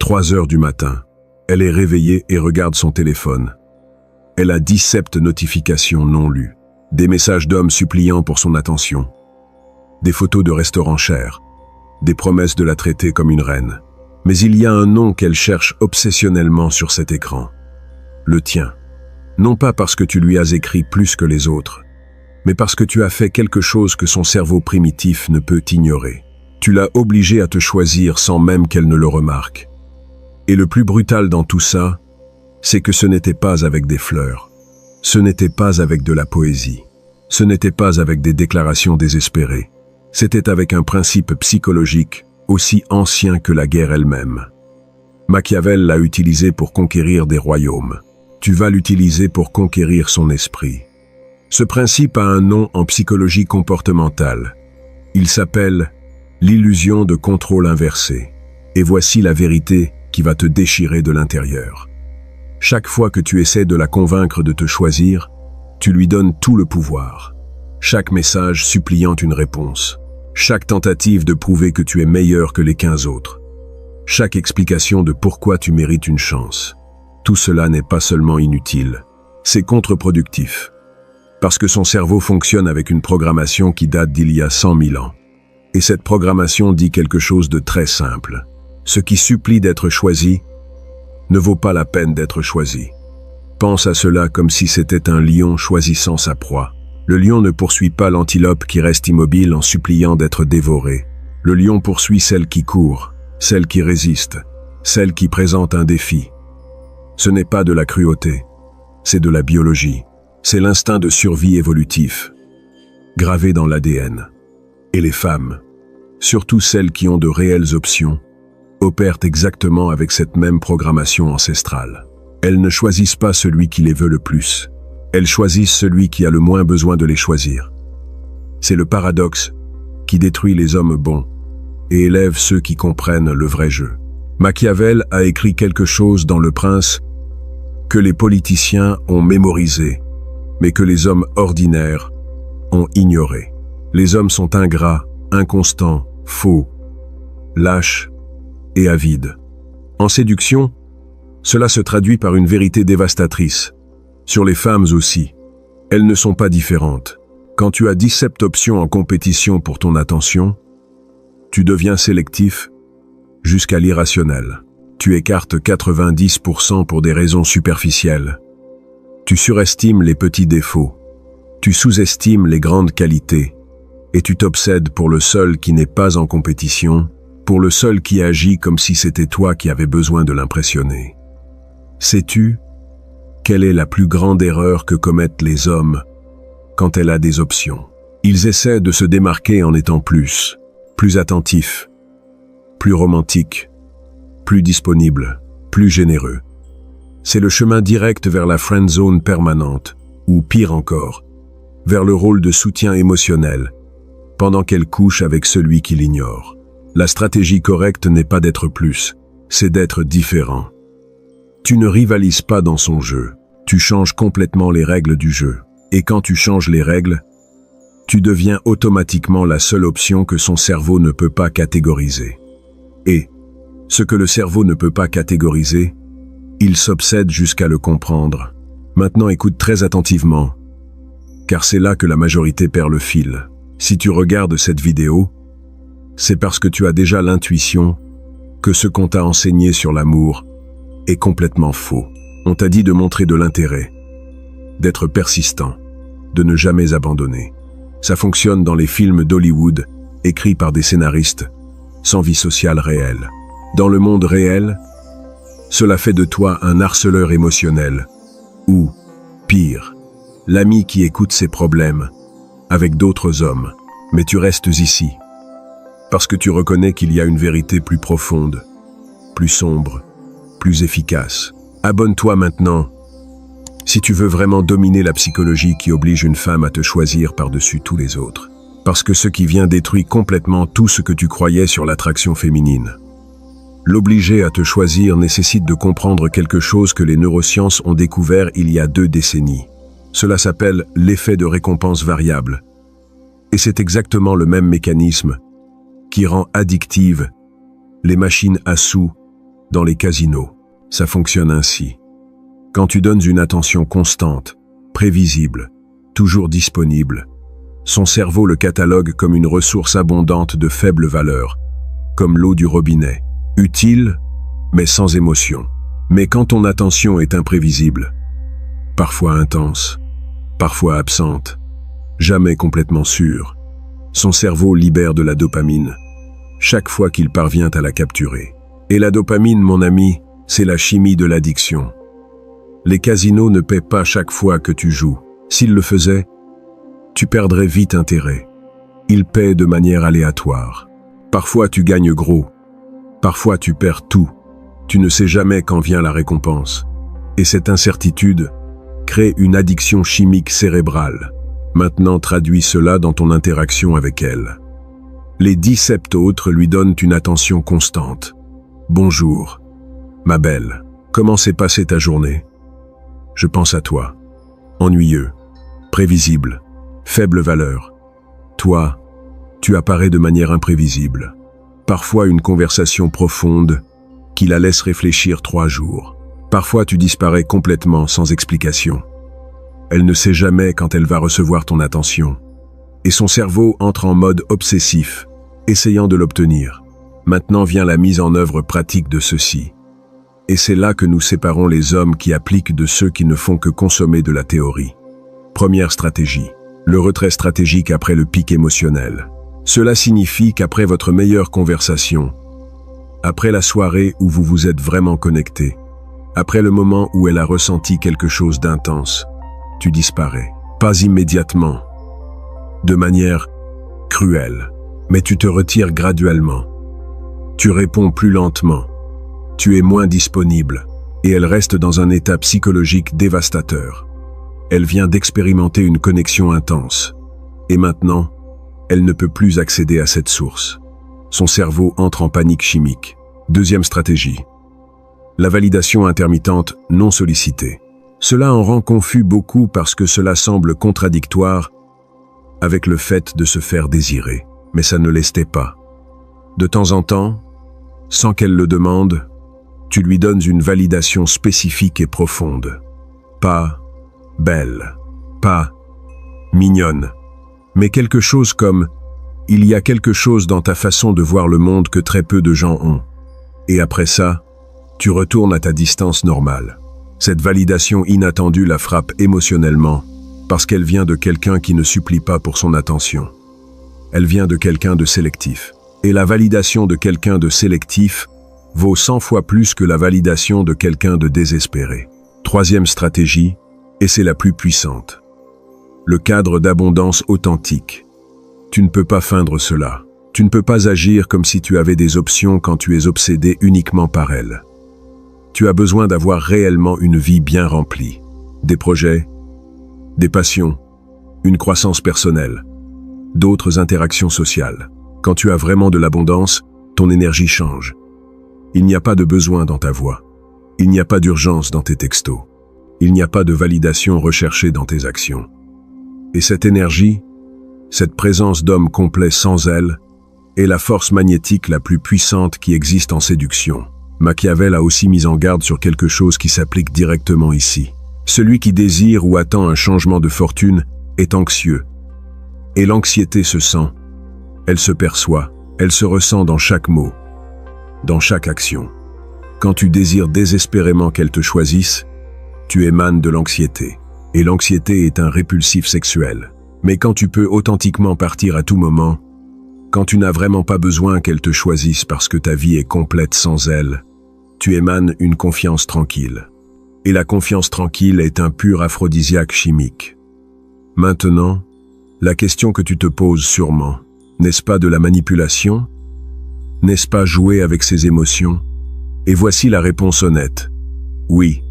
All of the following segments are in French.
3 heures du matin. Elle est réveillée et regarde son téléphone. Elle a 17 notifications non lues. Des messages d'hommes suppliant pour son attention. Des photos de restaurants chers. Des promesses de la traiter comme une reine. Mais il y a un nom qu'elle cherche obsessionnellement sur cet écran. Le tien. Non pas parce que tu lui as écrit plus que les autres, mais parce que tu as fait quelque chose que son cerveau primitif ne peut ignorer. Tu l'as obligée à te choisir sans même qu'elle ne le remarque. Et le plus brutal dans tout ça, c'est que ce n'était pas avec des fleurs. Ce n'était pas avec de la poésie. Ce n'était pas avec des déclarations désespérées. C'était avec un principe psychologique aussi ancien que la guerre elle-même. Machiavel l'a utilisé pour conquérir des royaumes. Tu vas l'utiliser pour conquérir son esprit. Ce principe a un nom en psychologie comportementale. Il s'appelle l'illusion de contrôle inversé. Et voici la vérité qui va te déchirer de l'intérieur. Chaque fois que tu essaies de la convaincre de te choisir, tu lui donnes tout le pouvoir. Chaque message suppliant une réponse. Chaque tentative de prouver que tu es meilleur que les 15 autres. Chaque explication de pourquoi tu mérites une chance. Tout cela n'est pas seulement inutile, c'est contre-productif. Parce que son cerveau fonctionne avec une programmation qui date d'il y a 100 000 ans. Et cette programmation dit quelque chose de très simple. Ce qui supplie d'être choisi ne vaut pas la peine d'être choisi. Pense à cela comme si c'était un lion choisissant sa proie. Le lion ne poursuit pas l'antilope qui reste immobile en suppliant d'être dévoré. Le lion poursuit celle qui court, celle qui résiste, celle qui présente un défi. Ce n'est pas de la cruauté, c'est de la biologie. C'est l'instinct de survie évolutif, gravé dans l'ADN. Et les femmes, surtout celles qui ont de réelles options, opèrent exactement avec cette même programmation ancestrale. Elles ne choisissent pas celui qui les veut le plus. Elles choisissent celui qui a le moins besoin de les choisir. C'est le paradoxe qui détruit les hommes bons et élève ceux qui comprennent le vrai jeu. Machiavel a écrit quelque chose dans Le Prince que les politiciens ont mémorisé, mais que les hommes ordinaires ont ignoré. Les hommes sont ingrats, inconstants, faux, lâches et avides. En séduction, cela se traduit par une vérité dévastatrice. Sur les femmes aussi, elles ne sont pas différentes. Quand tu as 17 options en compétition pour ton attention, tu deviens sélectif jusqu'à l'irrationnel. Tu écartes 90% pour des raisons superficielles. Tu surestimes les petits défauts. Tu sous-estimes les grandes qualités. Et tu t'obsèdes pour le seul qui n'est pas en compétition, pour le seul qui agit comme si c'était toi qui avais besoin de l'impressionner. Sais-tu quelle est la plus grande erreur que commettent les hommes quand elle a des options? Ils essaient de se démarquer en étant plus attentifs, plus romantiques, plus disponibles, plus généreux. C'est le chemin direct vers la friend zone permanente, ou pire encore, vers le rôle de soutien émotionnel, pendant qu'elle couche avec celui qui l'ignore. La stratégie correcte n'est pas d'être plus, c'est d'être différent. Tu ne rivalises pas dans son jeu, tu changes complètement les règles du jeu. Et quand tu changes les règles, tu deviens automatiquement la seule option que son cerveau ne peut pas catégoriser. Et, ce que le cerveau ne peut pas catégoriser, il s'obsède jusqu'à le comprendre. Maintenant écoute très attentivement, car c'est là que la majorité perd le fil. Si tu regardes cette vidéo, c'est parce que tu as déjà l'intuition que ce qu'on t'a enseigné sur l'amour est complètement faux. On t'a dit de montrer de l'intérêt, d'être persistant, de ne jamais abandonner. Ça fonctionne dans les films d'Hollywood, écrits par des scénaristes, sans vie sociale réelle. Dans le monde réel, cela fait de toi un harceleur émotionnel, ou, pire, l'ami qui écoute ses problèmes, avec d'autres hommes, mais tu restes ici, parce que tu reconnais qu'il y a une vérité plus profonde, plus sombre, plus efficace. Abonne-toi maintenant, si tu veux vraiment dominer la psychologie qui oblige une femme à te choisir par-dessus tous les autres. Parce que ce qui vient détruit complètement tout ce que tu croyais sur l'attraction féminine. L'obliger à te choisir nécessite de comprendre quelque chose que les neurosciences ont découvert il y a 2 décennies. Cela s'appelle l'effet de récompense variable. Et c'est exactement le même mécanisme qui rend addictives les machines à sous Dans les casinos, ça fonctionne ainsi. Quand tu donnes une attention constante, prévisible, toujours disponible, son cerveau le catalogue comme une ressource abondante de faible valeur, comme l'eau du robinet, utile, mais sans émotion. Mais quand ton attention est imprévisible, parfois intense, parfois absente, jamais complètement sûre, son cerveau libère de la dopamine, chaque fois qu'il parvient à la capturer. Et la dopamine, mon ami, c'est la chimie de l'addiction. Les casinos ne paient pas chaque fois que tu joues. S'ils le faisaient, tu perdrais vite intérêt. Ils paient de manière aléatoire. Parfois tu gagnes gros, parfois tu perds tout. Tu ne sais jamais quand vient la récompense. Et cette incertitude crée une addiction chimique cérébrale. Maintenant traduis cela dans ton interaction avec elle. Les 17 autres lui donnent une attention constante. Bonjour, ma belle, comment s'est passée ta journée? Je pense à toi. Ennuyeux, prévisible, faible valeur. Toi, tu apparais de manière imprévisible. Parfois une conversation profonde qui la laisse réfléchir 3 jours. Parfois tu disparais complètement sans explication. Elle ne sait jamais quand elle va recevoir ton attention. Et son cerveau entre en mode obsessif, essayant de l'obtenir. Maintenant vient la mise en œuvre pratique de ceci. Et c'est là que nous séparons les hommes qui appliquent de ceux qui ne font que consommer de la théorie. Première stratégie, le retrait stratégique après le pic émotionnel. Cela signifie qu'après votre meilleure conversation, après la soirée où vous vous êtes vraiment connecté, après le moment où elle a ressenti quelque chose d'intense, tu disparais. Pas immédiatement, de manière cruelle, mais tu te retires graduellement. Tu réponds plus lentement, tu es moins disponible, et elle reste dans un état psychologique dévastateur. Elle vient d'expérimenter une connexion intense, et maintenant, elle ne peut plus accéder à cette source. Son cerveau entre en panique chimique. Deuxième stratégie. La validation intermittente non sollicitée. Cela en rend confus beaucoup parce que cela semble contradictoire avec le fait de se faire désirer, mais ça ne l'était pas. De temps en temps, sans qu'elle le demande, tu lui donnes une validation spécifique et profonde. Pas belle, pas mignonne, mais quelque chose comme « il y a quelque chose dans ta façon de voir le monde que très peu de gens ont ». Et après ça, tu retournes à ta distance normale. Cette validation inattendue la frappe émotionnellement parce qu'elle vient de quelqu'un qui ne supplie pas pour son attention. Elle vient de quelqu'un de sélectif. Et la validation de quelqu'un de sélectif vaut 100 fois plus que la validation de quelqu'un de désespéré. Troisième stratégie, et c'est la plus puissante. Le cadre d'abondance authentique. Tu ne peux pas feindre cela. Tu ne peux pas agir comme si tu avais des options quand tu es obsédé uniquement par elles. Tu as besoin d'avoir réellement une vie bien remplie. Des projets, des passions, une croissance personnelle, d'autres interactions sociales. Quand tu as vraiment de l'abondance, ton énergie change. Il n'y a pas de besoin dans ta voix. Il n'y a pas d'urgence dans tes textos. Il n'y a pas de validation recherchée dans tes actions. Et cette énergie, cette présence d'homme complet sans elle, est la force magnétique la plus puissante qui existe en séduction. Machiavel a aussi mis en garde sur quelque chose qui s'applique directement ici. Celui qui désire ou attend un changement de fortune est anxieux. Et l'anxiété se sent, elle se perçoit, elle se ressent dans chaque mot, dans chaque action. Quand tu désires désespérément qu'elle te choisisse, tu émanes de l'anxiété. Et l'anxiété est un répulsif sexuel. Mais quand tu peux authentiquement partir à tout moment, quand tu n'as vraiment pas besoin qu'elle te choisisse parce que ta vie est complète sans elle, tu émanes une confiance tranquille. Et la confiance tranquille est un pur aphrodisiaque chimique. Maintenant, la question que tu te poses sûrement, n'est-ce pas de la manipulation? N'est-ce pas jouer avec ses émotions? Et voici la réponse honnête. Oui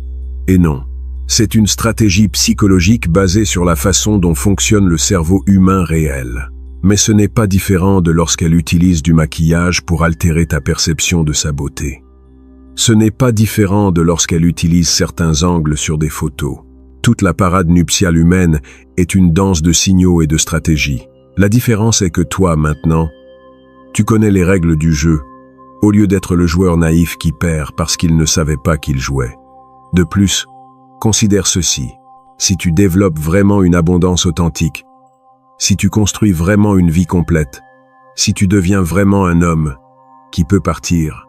et non. C'est une stratégie psychologique basée sur la façon dont fonctionne le cerveau humain réel. Mais ce n'est pas différent de lorsqu'elle utilise du maquillage pour altérer ta perception de sa beauté. Ce n'est pas différent de lorsqu'elle utilise certains angles sur des photos. Toute la parade nuptiale humaine est une danse de signaux et de stratégies. La différence est que toi, maintenant, tu connais les règles du jeu, au lieu d'être le joueur naïf qui perd parce qu'il ne savait pas qu'il jouait. De plus, considère ceci. Si tu développes vraiment une abondance authentique, si tu construis vraiment une vie complète, si tu deviens vraiment un homme qui peut partir,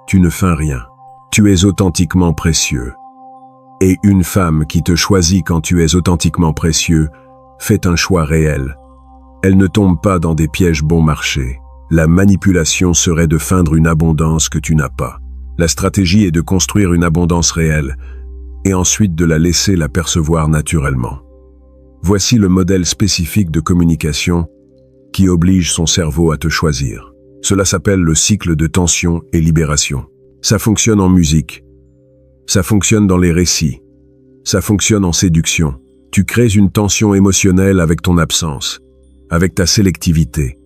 tu ne feins rien. Tu es authentiquement précieux. Et une femme qui te choisit quand tu es authentiquement précieux fait un choix réel. Elle ne tombe pas dans des pièges bon marché. La manipulation serait de feindre une abondance que tu n'as pas. La stratégie est de construire une abondance réelle et ensuite de la laisser la percevoir naturellement. Voici le modèle spécifique de communication qui oblige son cerveau à te choisir. Cela s'appelle le cycle de tension et libération. Ça fonctionne en musique. Ça fonctionne dans les récits. Ça fonctionne en séduction. Tu crées une tension émotionnelle avec ton absence, avec ta sélectivité,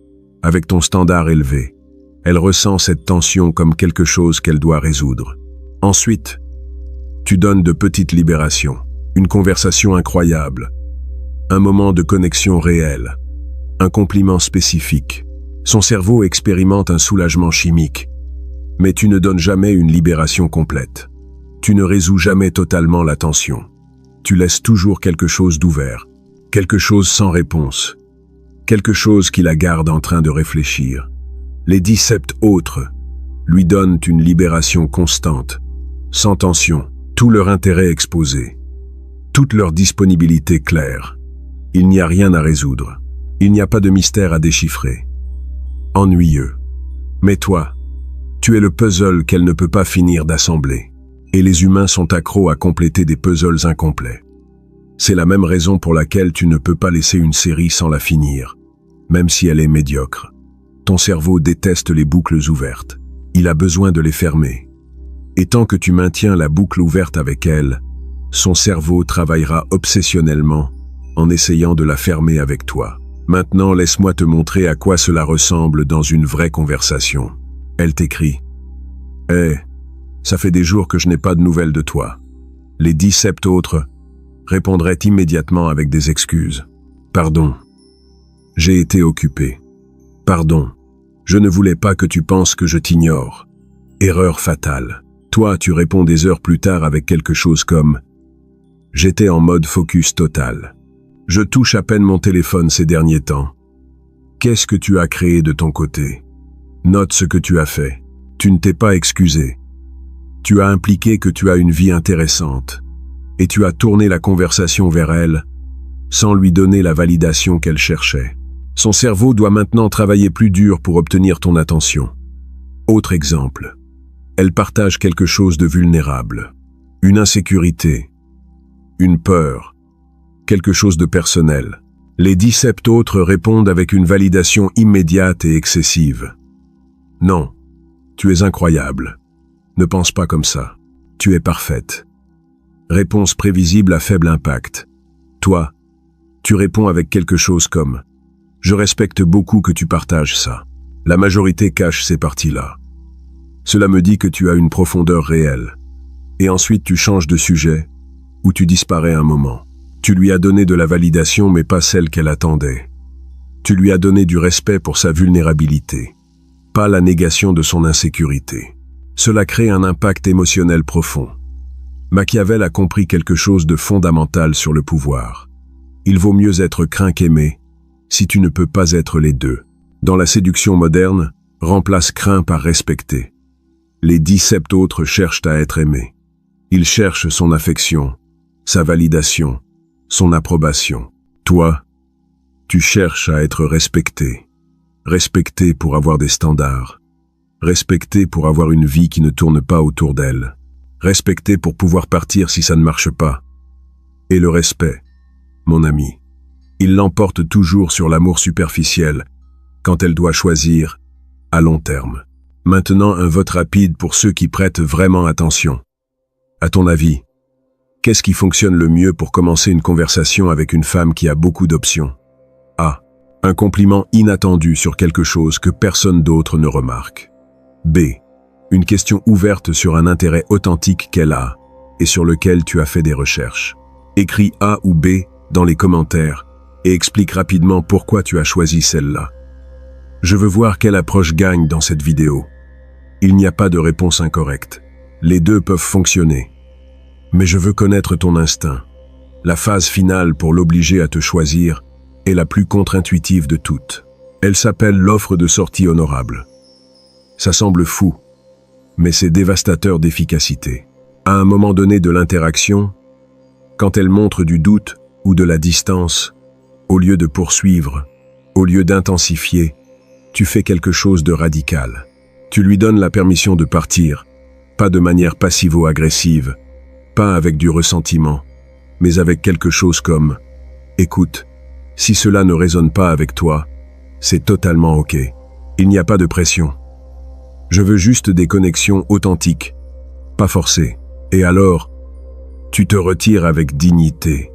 avec ton standard élevé. Elle ressent cette tension comme quelque chose qu'elle doit résoudre. Ensuite, tu donnes de petites libérations, une conversation incroyable, un moment de connexion réelle, un compliment spécifique. Son cerveau expérimente un soulagement chimique, mais tu ne donnes jamais une libération complète. Tu ne résous jamais totalement la tension. Tu laisses toujours quelque chose d'ouvert, quelque chose sans réponse, quelque chose qui la garde en train de réfléchir. Les 17 autres lui donnent une libération constante, sans tension, tout leur intérêt exposé, toute leur disponibilité claire. Il n'y a rien à résoudre. Il n'y a pas de mystère à déchiffrer. Ennuyeux. Mais toi, tu es le puzzle qu'elle ne peut pas finir d'assembler. Et les humains sont accros à compléter des puzzles incomplets. C'est la même raison pour laquelle tu ne peux pas laisser une série sans la finir, même si elle est médiocre. Ton cerveau déteste les boucles ouvertes. Il a besoin de les fermer. Et tant que tu maintiens la boucle ouverte avec elle, son cerveau travaillera obsessionnellement en essayant de la fermer avec toi. Maintenant, laisse-moi te montrer à quoi cela ressemble dans une vraie conversation. Elle t'écrit « Hé, ça fait des jours que je n'ai pas de nouvelles de toi. » Les 17 autres répondraient immédiatement avec des excuses. « Pardon, j'ai été occupé. Pardon, je ne voulais pas que tu penses que je t'ignore. Erreur fatale. » Toi, tu réponds des heures plus tard avec quelque chose comme « J'étais en mode focus total. Je touche à peine mon téléphone ces derniers temps. Qu'est-ce que tu as créé de ton côté? Note ce que tu as fait. Tu ne t'es pas excusé. Tu as impliqué que tu as une vie intéressante. Et tu as tourné la conversation vers elle sans lui donner la validation qu'elle cherchait. Son cerveau doit maintenant travailler plus dur pour obtenir ton attention. Autre exemple. Elle partage quelque chose de vulnérable. Une insécurité. Une peur. Quelque chose de personnel. Les 17 autres répondent avec une validation immédiate et excessive. Non, tu es incroyable. Ne pense pas comme ça. Tu es parfaite. Réponse prévisible à faible impact. Toi, tu réponds avec quelque chose comme « Je respecte beaucoup que tu partages ça. » La majorité cache ces parties-là. Cela me dit que tu as une profondeur réelle. Et ensuite tu changes de sujet, ou tu disparais un moment. Tu lui as donné de la validation mais pas celle qu'elle attendait. Tu lui as donné du respect pour sa vulnérabilité, pas la négation de son insécurité. Cela crée un impact émotionnel profond. Machiavel a compris quelque chose de fondamental sur le pouvoir. Il vaut mieux être craint qu'aimé, si tu ne peux pas être les deux. Dans la séduction moderne, remplace craint par respecté. Les 17 autres cherchent à être aimés. Ils cherchent son affection, sa validation, son approbation. Toi, tu cherches à être respecté. Respecté pour avoir des standards. Respecté pour avoir une vie qui ne tourne pas autour d'elle. Respecté pour pouvoir partir si ça ne marche pas. Et le respect, mon ami, il l'emporte toujours sur l'amour superficiel quand elle doit choisir à long terme. Maintenant, un vote rapide pour ceux qui prêtent vraiment attention. À ton avis, qu'est-ce qui fonctionne le mieux pour commencer une conversation avec une femme qui a beaucoup d'options? A. Un compliment inattendu sur quelque chose que personne d'autre ne remarque. B. Une question ouverte sur un intérêt authentique qu'elle a et sur lequel tu as fait des recherches. Écris A ou B dans les commentaires et explique rapidement pourquoi tu as choisi celle-là. Je veux voir quelle approche gagne dans cette vidéo. Il n'y a pas de réponse incorrecte. Les deux peuvent fonctionner. Mais je veux connaître ton instinct. La phase finale pour l'obliger à te choisir est la plus contre-intuitive de toutes. Elle s'appelle l'offre de sortie honorable. Ça semble fou, mais c'est dévastateur d'efficacité. À un moment donné de l'interaction, quand elle montre du doute ou de la distance, au lieu de poursuivre, au lieu d'intensifier, tu fais quelque chose de radical. Tu lui donnes la permission de partir, pas de manière passivo-agressive, pas avec du ressentiment, mais avec quelque chose comme « Écoute, si cela ne résonne pas avec toi, c'est totalement ok. Il n'y a pas de pression. Je veux juste des connexions authentiques, pas forcées. Et alors, tu te retires avec dignité.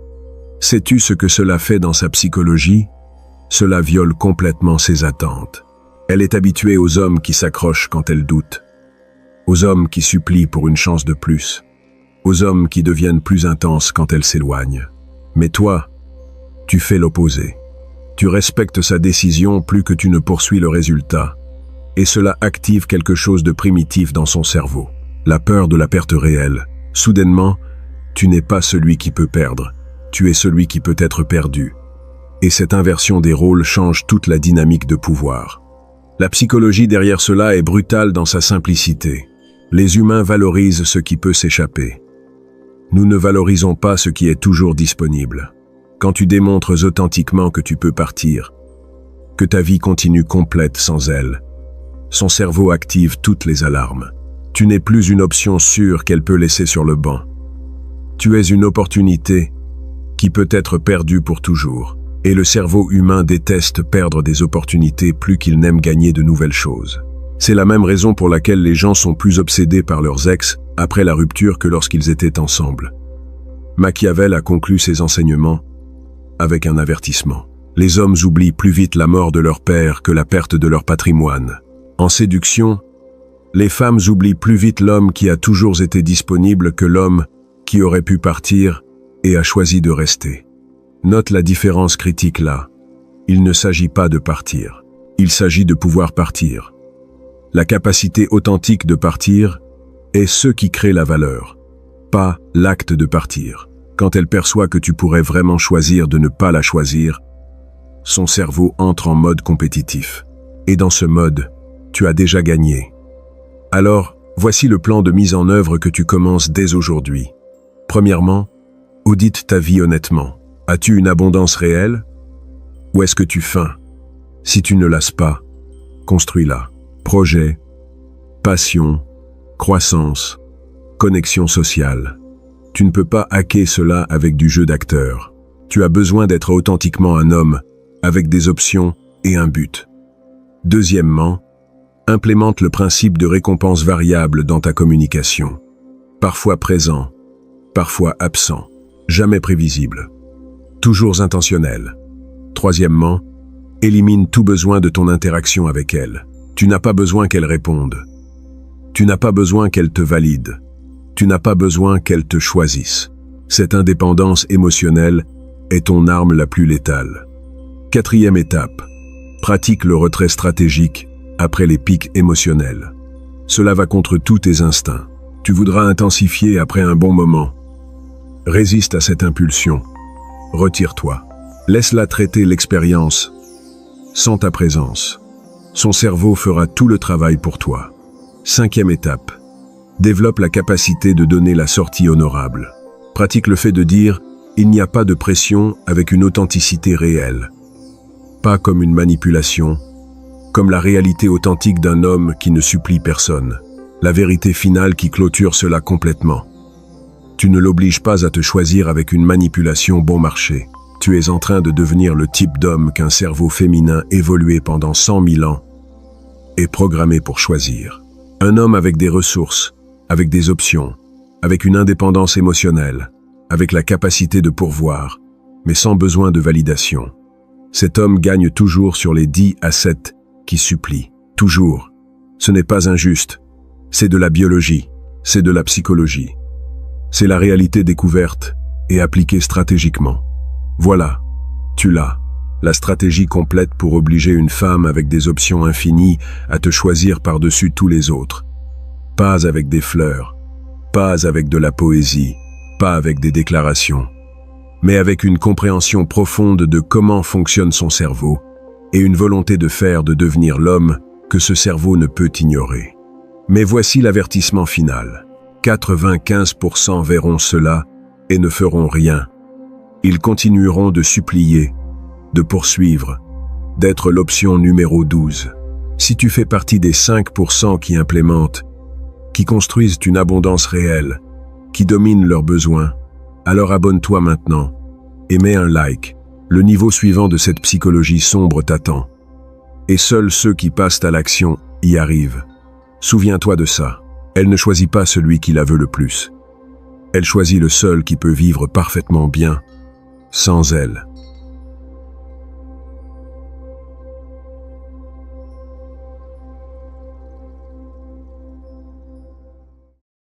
Sais-tu ce que cela fait dans sa psychologie? Cela viole complètement ses attentes. Elle est habituée aux hommes qui s'accrochent quand elle doute, aux hommes qui supplient pour une chance de plus, aux hommes qui deviennent plus intenses quand elle s'éloigne. Mais toi, tu fais l'opposé. Tu respectes sa décision plus que tu ne poursuis le résultat. Et cela active quelque chose de primitif dans son cerveau. La peur de la perte réelle. Soudainement, tu n'es pas celui qui peut perdre. Tu es celui qui peut être perdu. Et cette inversion des rôles change toute la dynamique de pouvoir. La psychologie derrière cela est brutale dans sa simplicité. Les humains valorisent ce qui peut s'échapper. Nous ne valorisons pas ce qui est toujours disponible. Quand tu démontres authentiquement que tu peux partir, que ta vie continue complète sans elle, son cerveau active toutes les alarmes. Tu n'es plus une option sûre qu'elle peut laisser sur le banc. Tu es une opportunité qui peut être perdue pour toujours. Et le cerveau humain déteste perdre des opportunités plus qu'il n'aime gagner de nouvelles choses. C'est la même raison pour laquelle les gens sont plus obsédés par leurs ex après la rupture que lorsqu'ils étaient ensemble. Machiavel a conclu ses enseignements avec un avertissement. Les hommes oublient plus vite la mort de leur père que la perte de leur patrimoine. En séduction, les femmes oublient plus vite l'homme qui a toujours été disponible que l'homme qui aurait pu partir et a choisi de rester. Note la différence critique là. Il ne s'agit pas de partir. Il s'agit de pouvoir partir. La capacité authentique de partir est ce qui crée la valeur, pas l'acte de partir. Quand elle perçoit que tu pourrais vraiment choisir de ne pas la choisir, son cerveau entre en mode compétitif. Et dans ce mode, tu as déjà gagné. Alors, voici le plan de mise en œuvre que tu commences dès aujourd'hui. Premièrement, audite ta vie honnêtement. As-tu une abondance réelle? Ou est-ce que tu feins? Si tu ne lasses pas, construis-la. Projet, passion, croissance, connexion sociale. Tu ne peux pas hacker cela avec du jeu d'acteur. Tu as besoin d'être authentiquement un homme, avec des options et un but. Deuxièmement, implémente le principe de récompense variable dans ta communication. Parfois présent, parfois absent, jamais prévisible. Toujours intentionnel. Troisièmement, élimine tout besoin de ton interaction avec elle. Tu n'as pas besoin qu'elle réponde. Tu n'as pas besoin qu'elle te valide. Tu n'as pas besoin qu'elle te choisisse. Cette indépendance émotionnelle est ton arme la plus létale. Quatrième étape, pratique le retrait stratégique après les pics émotionnels. Cela va contre tous tes instincts. Tu voudras intensifier après un bon moment. Résiste à cette impulsion. Retire-toi. Laisse-la traiter l'expérience sans ta présence. Son cerveau fera tout le travail pour toi. Cinquième étape. Développe la capacité de donner la sortie honorable. Pratique le fait de dire « il n'y a pas de pression » avec une authenticité réelle. Pas comme une manipulation, comme la réalité authentique d'un homme qui ne supplie personne. La vérité finale qui clôture cela complètement. Tu ne l'obliges pas à te choisir avec une manipulation bon marché. Tu es en train de devenir le type d'homme qu'un cerveau féminin évolué pendant 100 000 ans est programmé pour choisir. Un homme avec des ressources, avec des options, avec une indépendance émotionnelle, avec la capacité de pourvoir, mais sans besoin de validation. Cet homme gagne toujours sur les 10 à 7 qui supplient. Toujours. Ce n'est pas injuste. C'est de la biologie. C'est de la psychologie. C'est la réalité découverte et appliquée stratégiquement. Voilà, tu l'as. La stratégie complète pour obliger une femme avec des options infinies à te choisir par-dessus tous les autres. Pas avec des fleurs, pas avec de la poésie, pas avec des déclarations, mais avec une compréhension profonde de comment fonctionne son cerveau et une volonté de faire de devenir l'homme que ce cerveau ne peut ignorer. Mais voici l'avertissement final. 95% verront cela et ne feront rien. Ils continueront de supplier, de poursuivre, d'être l'option numéro 12. Si tu fais partie des 5% qui implémentent, qui construisent une abondance réelle, qui dominent leurs besoins, alors abonne-toi maintenant et mets un like. Le niveau suivant de cette psychologie sombre t'attend. Et seuls ceux qui passent à l'action y arrivent. Souviens-toi de ça. Elle ne choisit pas celui qui la veut le plus. Elle choisit le seul qui peut vivre parfaitement bien, sans elle.